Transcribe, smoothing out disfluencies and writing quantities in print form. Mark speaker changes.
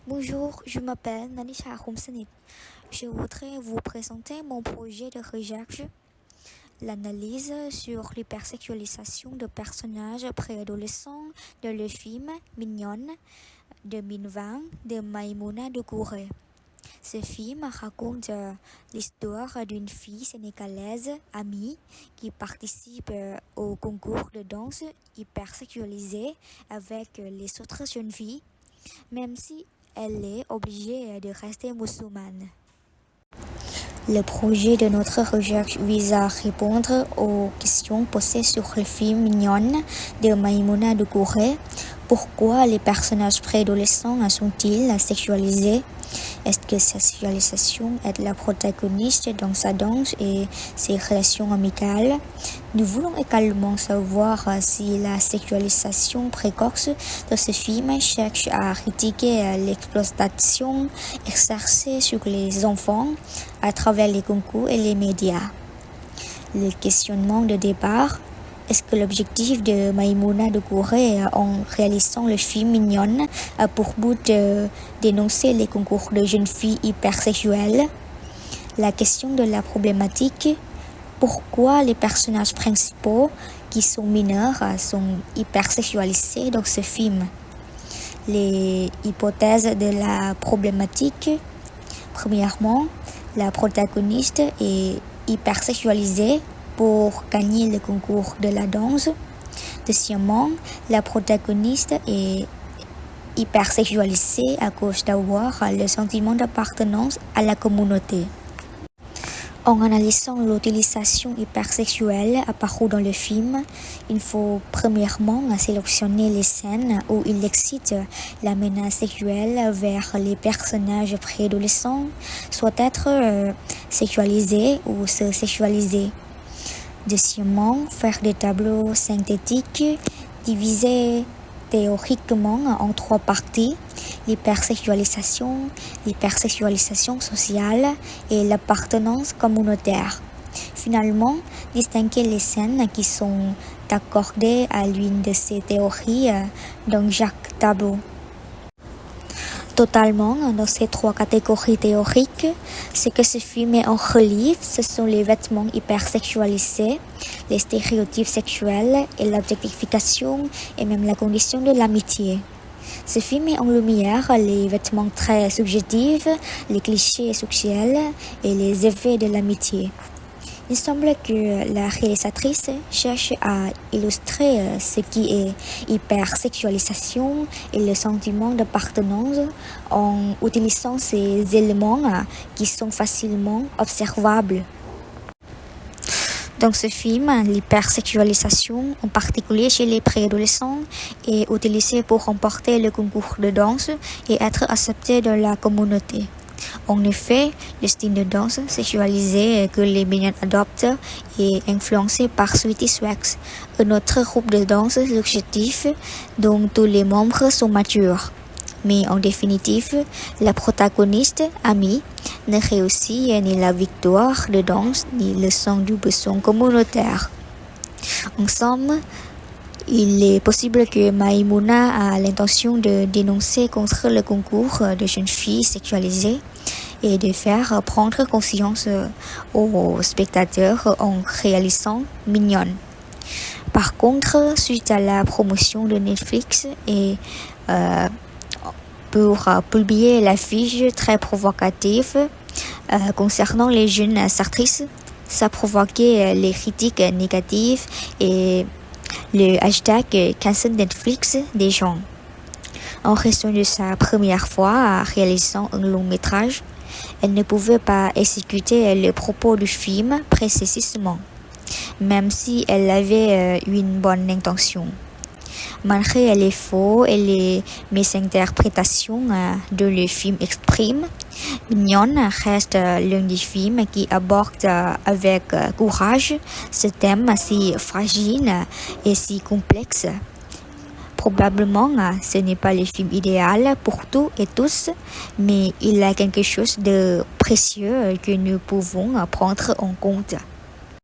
Speaker 1: Bonjour, je m'appelle Nanisha Khomsanit. Je voudrais vous présenter mon projet de recherche, l'analyse sur l'hypersexualisation de personnages préadolescents de le film Mignonne 2020 de Maïmouna Doucouré. Ce film raconte l'histoire d'une fille sénégalaise, Amie, qui participe au concours de danse hypersexualisé avec les autres jeunes filles, même si elle est obligée de rester musulmane. Le projet de notre recherche vise à répondre aux questions posées sur le film Mignonne de Maïmouna Doucouré. Pourquoi les personnages préadolescents sont-ils sexualisés? Est-ce que cette sexualisation aide la protagoniste dans sa danse et ses relations amicales? Nous voulons également savoir si la sexualisation précoce de ce film cherche à critiquer l'exploitation exercée sur les enfants à travers les concours et les médias. Le questionnement de départ: est-ce que l'objectif de Maïmouna Doucouré en réalisant le film Mignonne a pour but de dénoncer les concours de jeunes filles hypersexuelles? La question de la problématique: pourquoi les personnages principaux qui sont mineurs sont hypersexualisés dans ce film? Les hypothèses de la problématique: premièrement, la protagoniste est hypersexualisée pour gagner le concours de la danse. Deuxièmement, la protagoniste est hypersexualisée à cause d'avoir le sentiment d'appartenance à la communauté. En analysant l'utilisation hypersexuelle apparue dans le film, il faut premièrement sélectionner les scènes où il excite la menace sexuelle vers les personnages préadolescents, soit être sexualisés ou se sexualiser. Deuxièmement, faire des tableaux synthétiques divisés théoriquement en trois parties: l'hypersexualisation sociale et l'appartenance communautaire. Finalement, distinguer les scènes qui sont accordées à l'une de ces théories dans chaque tableau. Totalement, dans ces trois catégories théoriques, ce que ce film met en relief, ce sont les vêtements hypersexualisés, les stéréotypes sexuels et l'objectification et même la condition de l'amitié. Ce film met en lumière les vêtements très subjectifs, les clichés sexuels et les effets de l'amitié. Il semble que la réalisatrice cherche à illustrer ce qui est hypersexualisation et le sentiment d'appartenance en utilisant ces éléments qui sont facilement observables. Dans ce film, l'hypersexualisation, en particulier chez les préadolescents, est utilisée pour remporter le concours de danse et être accepté dans la communauté. En effet, le style de danse sexualisé que les mignonnes adoptent est influencé par Sweetie Swags, un autre groupe de danse subjectif dont tous les membres sont matures. Mais en définitive, la protagoniste, Amie, ne réussit ni la victoire de danse ni le sens du besoin communautaire. En somme, il est possible que Maïmouna a l'intention de dénoncer contre le concours de jeunes filles sexualisées et de faire prendre conscience aux spectateurs en réalisant Mignonne. Par contre, suite à la promotion de Netflix et pour publier l'affiche très provocative concernant les jeunes actrices, ça a provoqué les critiques négatives et le hashtag Cancel Netflix des gens. En raison de sa première fois réalisant un long métrage, elle ne pouvait pas exécuter le propos du film précisément, même si elle avait une bonne intention. Malgré les faux et les misinterprétations de le film exprime, Mignonne reste l'un des films qui aborde avec courage ce thème si fragile et si complexe. Probablement, ce n'est pas le film idéal pour tous et tous, mais il a quelque chose de précieux que nous pouvons prendre en compte.